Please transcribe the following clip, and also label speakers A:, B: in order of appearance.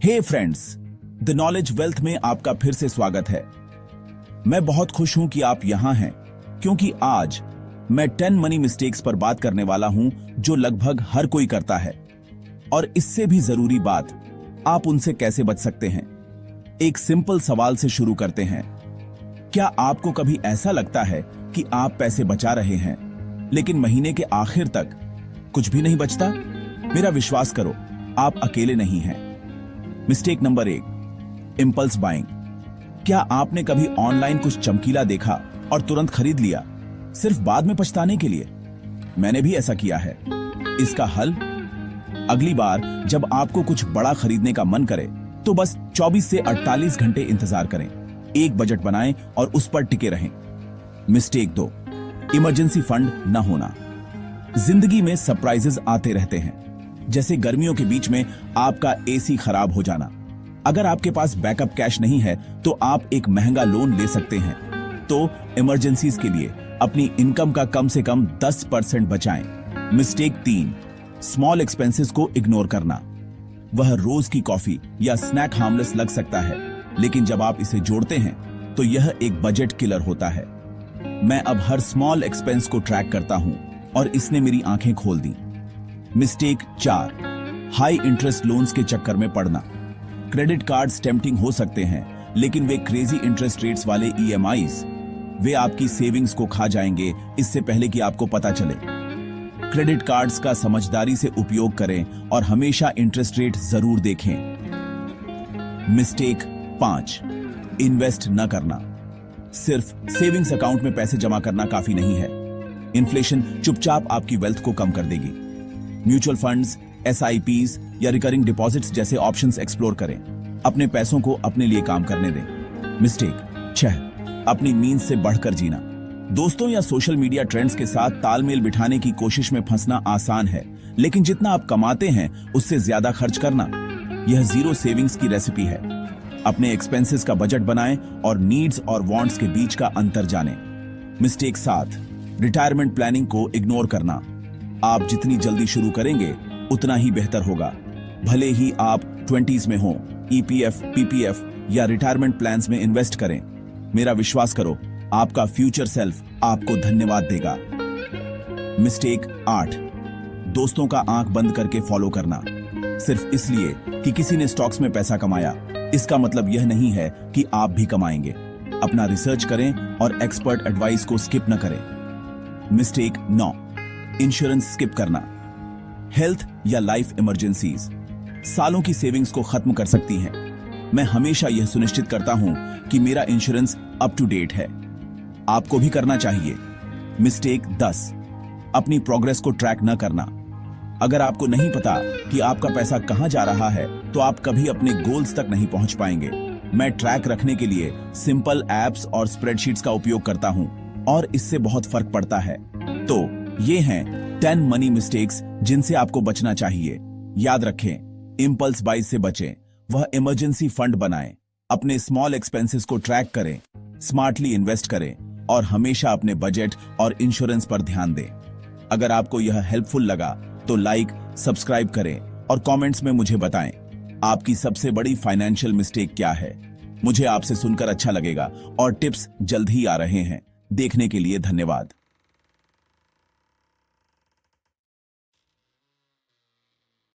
A: Hey friends, the knowledge wealth में आपका फिर से स्वागत है। मैं बहुत खुश हूं कि आप यहां हैं, क्योंकि आज मैं 10 मनी मिस्टेक्स पर बात करने वाला हूं जो लगभग हर कोई करता है, और इससे भी जरूरी बात, आप उनसे कैसे बच सकते हैं। एक सिंपल सवाल से शुरू करते हैं। क्या आपको कभी ऐसा लगता है कि आप पैसे बचा रहे हैं, लेकिन महीने के आखिर तक कुछ भी नहीं बचता? मेरा विश्वास करो, आप अकेले नहीं हैं। Mistake number 1, impulse buying. क्या आपने कभी ऑनलाइन कुछ चमकीला देखा और तुरंत खरीद लिया, सिर्फ बाद में पछताने के लिए? मैंने भी ऐसा किया है। इसका हल, अगली बार जब आपको कुछ बड़ा खरीदने का मन करे तो बस 24 से 48 घंटे इंतजार करें, एक बजट बनाएं और उस पर टिके रहें। मिस्टेक 2, इमरजेंसी फंड न होना। जिंदगी में सरप्राइजेस आते रहते हैं, जैसे गर्मियों के बीच में आपका एसी खराब हो जाना। अगर आपके पास बैकअप कैश नहीं है तो आप एक महंगा लोन ले सकते हैं। तो इमरजेंसीज के लिए अपनी इनकम का कम से कम 10% बचाएं। मिस्टेक 3, स्मॉल एक्सपेंसेस को इग्नोर करना। वह रोज की कॉफी या स्नैक हार्मलेस लग सकता है, लेकिन जब आप इसे जोड़ते हैं तो यह एक बजट किलर होता है। मैं अब हर स्मॉल एक्सपेंस को ट्रैक करता हूं और इसने मेरी आंखें खोल दी। मिस्टेक 4, हाई इंटरेस्ट लोन्स के चक्कर में पड़ना। क्रेडिट कार्ड्स टेम्पटिंग हो सकते हैं, लेकिन वे क्रेजी इंटरेस्ट रेट्स वाले ईएमआईज, वे आपकी सेविंग्स को खा जाएंगे इससे पहले कि आपको पता चले। क्रेडिट कार्ड्स का समझदारी से उपयोग करें और हमेशा इंटरेस्ट रेट जरूर देखें। मिस्टेक 5, इन्वेस्ट न करना। सिर्फ सेविंग्स अकाउंट में पैसे जमा करना काफी नहीं है। इन्फ्लेशन चुपचाप आपकी वेल्थ को कम कर देगी। म्यूचुअल फंड्स, एसआईपीज या रिकरिंग डिपॉजिट्स जैसे ऑप्शंस एक्सप्लोर करें। अपने पैसों को अपने लिए काम करने दें। मिस्टेक 6, अपनी मीन्स से बढ़कर जीना। दोस्तों या सोशल मीडिया ट्रेंड्स के साथ तालमेल बिठाने की कोशिश में फंसना आसान है, लेकिन जितना आप कमाते हैं उससे ज्यादा खर्च करना, यह जीरो सेविंग्स की रेसिपी है। अपने एक्सपेंसेस का बजट बनाएं और नीड्स और वांट्स के बीच का अंतर जानें। मिस्टेक 7, रिटायरमेंट प्लानिंग को इग्नोर करना। आप जितनी जल्दी शुरू करेंगे उतना ही बेहतर होगा। भले ही आप 20s में हो, ईपीएफ, पीपीएफ या रिटायरमेंट प्लान्स में इन्वेस्ट करें। मेरा विश्वास करो, आपका फ्यूचर सेल्फ आपको धन्यवाद देगा। मिस्टेक 8, दोस्तों का आंख बंद करके फॉलो करना। सिर्फ इसलिए कि किसी ने स्टॉक्स में पैसा कमाया, इसका मतलब यह नहीं है कि आप भी कमाएंगे। अपना रिसर्च करें और एक्सपर्ट एडवाइस को स्किप न करें। मिस्टेक 9, इंश्योरेंस स्किप करना। हेल्थ या लाइफ इमरजेंसीज सालों की सेविंग्स को खत्म कर सकती हैं। मैं हमेशा यह सुनिश्चित करता हूं कि मेरा इंश्योरेंस अप टू डेट है। आपको भी करना चाहिए। मिस्टेक 10, अपनी प्रोग्रेस को ट्रैक न करना। अगर आपको नहीं पता कि आपका पैसा कहां जा रहा है तो आप कभी अपने गोल्स तक नहीं पहुंच पाएंगे। मैं ट्रैक रखने के लिए सिंपल एप्स और स्प्रेडशीट्स का उपयोग करता हूं और इससे बहुत फर्क पड़ता है। तो ये हैं 10 मनी मिस्टेक्स जिनसे आपको बचना चाहिए। याद रखें, इंपल्स बाइज से बचें, वह इमरजेंसी फंड बनाएं, अपने स्मॉल एक्सपेंसेस को ट्रैक करें, स्मार्टली इन्वेस्ट करें और हमेशा अपने बजट और इंश्योरेंस पर ध्यान दें। अगर आपको यह हेल्पफुल लगा तो लाइक, सब्सक्राइब करें और कमेंट्स में मुझे बताएं आपकी सबसे बड़ी फाइनेंशियल मिस्टेक क्या है। मुझे आपसे सुनकर अच्छा लगेगा और टिप्स जल्द ही आ रहे हैं। देखने के लिए धन्यवाद।